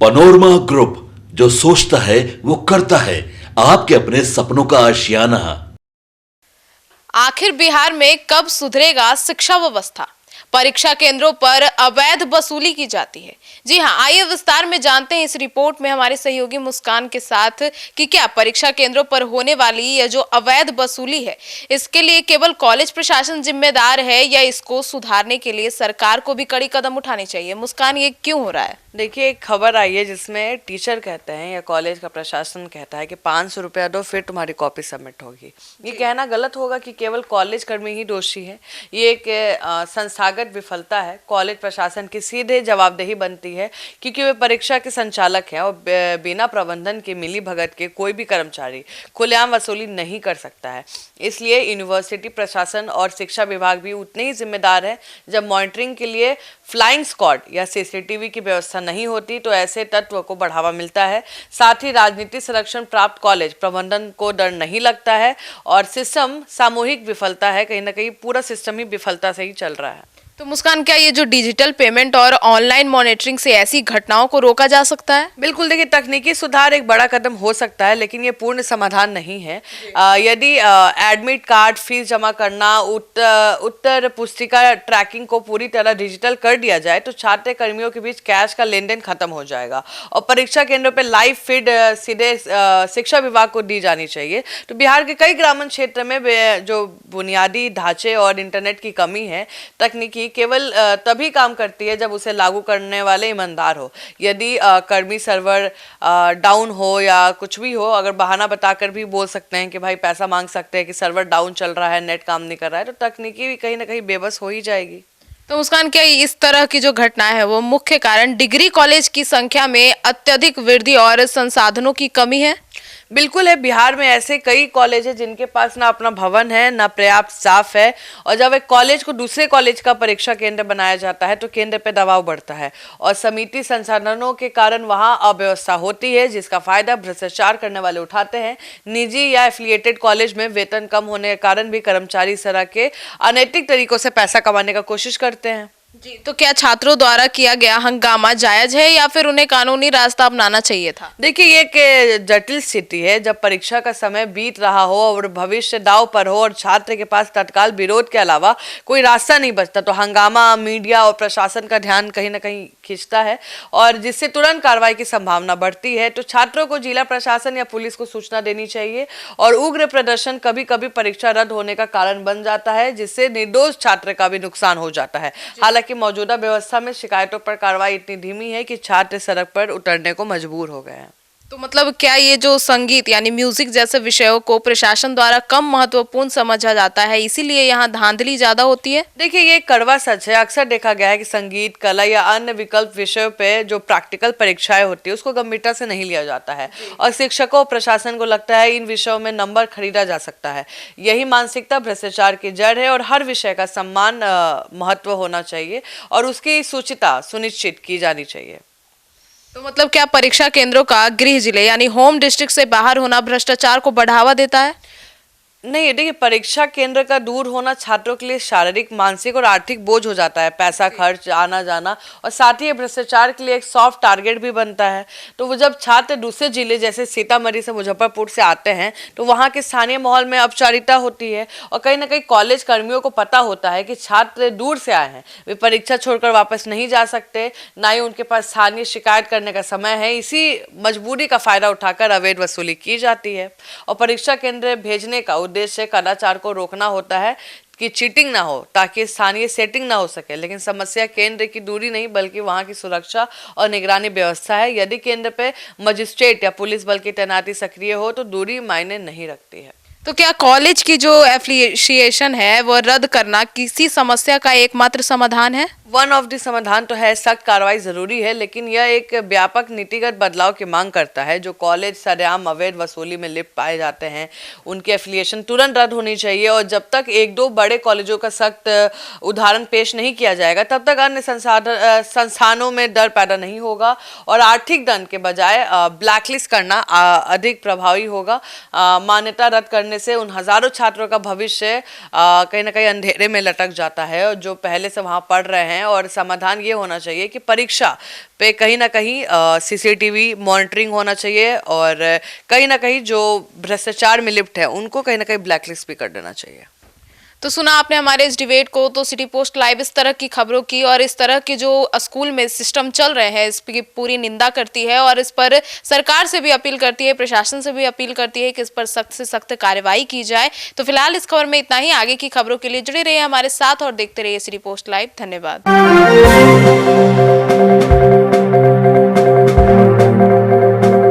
Panorama group, जो सोचता है वो करता है। आपके अपने सपनों का आशियाना। आखिर बिहार में कब सुधरेगा शिक्षा व्यवस्था? परीक्षा केंद्रों पर अवैध वसूली की जाती है। जी हां, आइए विस्तार में जानते हैं इस रिपोर्ट में हमारे सहयोगी मुस्कान के साथ कि क्या परीक्षा केंद्रों पर होने वाली यह जो अवैध वसूली है, इसके लिए केवल कॉलेज प्रशासन जिम्मेदार है या इसको सुधारने के लिए सरकार को भी कड़ी कदम उठाने चाहिए? मुस्कान, ये क्यों हो रहा है? देखिए, एक खबर आई है जिसमें टीचर कहते हैं या कॉलेज का प्रशासन कहता है कि 500 रुपया दो फिर तुम्हारी कॉपी सबमिट होगी। ये कहना गलत होगा कि केवल कॉलेज कर्मी ही दोषी है। ये एक संस्थागत विफलता है। कॉलेज प्रशासन की सीधे जवाबदेही बनती है क्योंकि वे परीक्षा के संचालक हैं और बिना प्रबंधन के मिली भगत के कोई भी कर्मचारी खुलेआम वसूली नहीं कर सकता है। इसलिए यूनिवर्सिटी प्रशासन और शिक्षा विभाग भी उतने ही जिम्मेदार है। जब मॉनिटरिंग के लिए फ्लाइंग स्क्वाड या सीसीटीवी की व्यवस्था नहीं होती तो ऐसे तत्व को बढ़ावा मिलता है। साथ ही राजनीतिक संरक्षण प्राप्त कॉलेज प्रबंधन को डर नहीं लगता है और सिस्टम सामूहिक विफलता है। कहीं ना कहीं पूरा सिस्टम ही विफलता से ही चल रहा है। तो मुस्कान, क्या ये जो डिजिटल पेमेंट और ऑनलाइन मॉनिटरिंग से ऐसी घटनाओं को रोका जा सकता है? बिल्कुल, देखिए, तकनीकी सुधार एक बड़ा कदम हो सकता है लेकिन ये पूर्ण समाधान नहीं है। यदि एडमिट कार्ड, फीस जमा करना, उत्तर पुस्तिका ट्रैकिंग को पूरी तरह डिजिटल कर दिया जाए तो छात्र कर्मियों के बीच कैश का लेन देन खत्म हो जाएगा और परीक्षा केंद्रों पर लाइव फीड सीधे शिक्षा विभाग को दी जानी चाहिए। तो बिहार के कई ग्रामीण क्षेत्र में जो बुनियादी ढांचे और इंटरनेट की कमी है, तकनीकी केवल तभी काम करती है जब उसे लागू करने वाले ईमानदार हो। यदि कर्मी सर्वर डाउन हो या कुछ भी हो, अगर बहाना बताकर भी बोल सकते हैं कि भाई पैसा मांग सकते हैं कि सर्वर डाउन चल रहा है, नेट काम नहीं कर रहा है, तो तकनीकी भी कहीं ना कहीं बेबस हो ही जाएगी। तो मुस्कान, क्या इस तरह की जो घटनाएं है वो मुख्य कारण डिग्री कॉलेज की संख्या में अत्यधिक वृद्धि और संसाधनों की कमी है? बिल्कुल है। बिहार में ऐसे कई कॉलेज है जिनके पास ना अपना भवन है, ना पर्याप्त स्टाफ है और जब एक कॉलेज को दूसरे कॉलेज का परीक्षा केंद्र बनाया जाता है तो केंद्र पे दबाव बढ़ता है और समिति संसाधनों के कारण वहां अव्यवस्था होती है जिसका फायदा भ्रष्टाचार करने वाले उठाते हैं। निजी या एफिलिएटेड कॉलेज में वेतन कम होने के कारण भी कर्मचारी इस तरह के अनैतिक तरीकों से पैसा कमाने का कोशिश करते हैं। जी, तो क्या छात्रों द्वारा किया गया हंगामा जायज है या फिर उन्हें कानूनी रास्ता अपनाना चाहिए था? देखिए, ये एक जटिल स्थिति है। जब परीक्षा का समय बीत रहा हो और भविष्य दांव पर हो और छात्र के पास तत्काल विरोध के अलावा कोई रास्ता नहीं बचता तो हंगामा मीडिया और प्रशासन का ध्यान कहीं ना कहीं खींचता है और जिससे तुरंत कार्रवाई की संभावना बढ़ती है। तो छात्रों को जिला प्रशासन या पुलिस को सूचना देनी चाहिए और उग्र प्रदर्शन कभी कभी परीक्षा रद्द होने का कारण बन जाता है जिससे निर्दोष छात्र का भी नुकसान हो जाता है। हालांकि मौजूदा व्यवस्था में शिकायतों पर कार्रवाई इतनी धीमी है कि छात्र सड़क पर उतरने को मजबूर हो गए हैं। तो मतलब क्या ये जो संगीत यानी म्यूजिक जैसे विषयों को प्रशासन द्वारा कम महत्वपूर्ण समझा जाता है, इसीलिए यहाँ धांधली ज्यादा होती है? देखिए, ये कड़वा सच है। अक्सर देखा गया है कि संगीत, कला या अन्य विकल्प विषयों पे जो प्रैक्टिकल परीक्षाएं होती है उसको गंभीरता से नहीं लिया जाता है और शिक्षकों और प्रशासन को लगता है इन विषयों में नंबर खरीदा जा सकता है। यही मानसिकता भ्रष्टाचार की जड़ है और हर विषय का सम्मान महत्व होना चाहिए और उसकी सूचिता सुनिश्चित की जानी चाहिए। तो मतलब क्या परीक्षा केंद्रों का गृह जिले यानी होम डिस्ट्रिक्ट से बाहर होना भ्रष्टाचार को बढ़ावा देता है? नहीं, देखिए, परीक्षा केंद्र का दूर होना छात्रों के लिए शारीरिक, मानसिक और आर्थिक बोझ हो जाता है। पैसा खर्च, आना जाना और साथ ही भ्रष्टाचार के लिए एक सॉफ्ट टारगेट भी बनता है। तो वो जब छात्र दूसरे जिले जैसे सीतामढ़ी से, मुजफ्फरपुर से आते हैं तो वहाँ के स्थानीय माहौल में औपचारिकता होती है और कहीं ना कहीं कॉलेज कर्मियों को पता होता है कि छात्र दूर से आए हैं, वे परीक्षा छोड़कर वापस नहीं जा सकते, ना ही उनके पास स्थानीय शिकायत करने का समय है। इसी मजबूरी का फायदा उठाकर अवैध वसूली की जाती है और परीक्षा केंद्र भेजने का उद्देश्य से कदाचार को रोकना होता है कि चीटिंग ना हो, ताकि स्थानीय सेटिंग ना हो सके। लेकिन समस्या केंद्र की दूरी नहीं बल्कि वहां की सुरक्षा और निगरानी व्यवस्था है। यदि केंद्र पे मजिस्ट्रेट या पुलिस बल की तैनाती सक्रिय हो तो दूरी मायने नहीं रखती है। तो क्या कॉलेज की जो एफिलिएशन है वो रद्द करना किसी समस्या का एकमात्र समाधान है? वन ऑफ द समाधान तो है, सख्त कार्रवाई जरूरी है, लेकिन यह एक व्यापक नीतिगत बदलाव की मांग करता है। जो कॉलेज सरेआम अवैध वसूली में लिप्त पाए जाते हैं उनकी एफिलिएशन तुरंत रद्द होनी चाहिए और जब तक एक दो बड़े कॉलेजों का सख्त उदाहरण पेश नहीं किया जाएगा तब तक अन्य संस्थानों में डर पैदा नहीं होगा और आर्थिक दंड के बजाय ब्लैकलिस्ट करना अधिक प्रभावी होगा। मान्यता रद्द करने करने से उन हजारों छात्रों का भविष्य कहीं ना कहीं अंधेरे में लटक जाता है, और जो पहले से वहां पढ़ रहे हैं। और समाधान ये होना चाहिए कि परीक्षा पे कहीं ना कहीं सीसीटीवी मॉनिटरिंग होना चाहिए, और कहीं ना कहीं जो भ्रष्टाचार में लिप्त है उनको कहीं ना कहीं ब्लैकलिस्ट भी कर देना चाहिए। तो सुना आपने हमारे इस डिबेट को। तो सिटी पोस्ट लाइव इस तरह की खबरों की और इस तरह के जो स्कूल में सिस्टम चल रहे हैं इसकी पूरी निंदा करती है, और इस पर सरकार से भी अपील करती है, प्रशासन से भी अपील करती है कि इस पर सख्त से सख्त कार्रवाई की जाए। तो फिलहाल इस खबर में इतना ही। आगे की खबरों के लिए जुड़े रहिए हमारे साथ और देखते रहिए सिटी पोस्ट लाइव। धन्यवाद।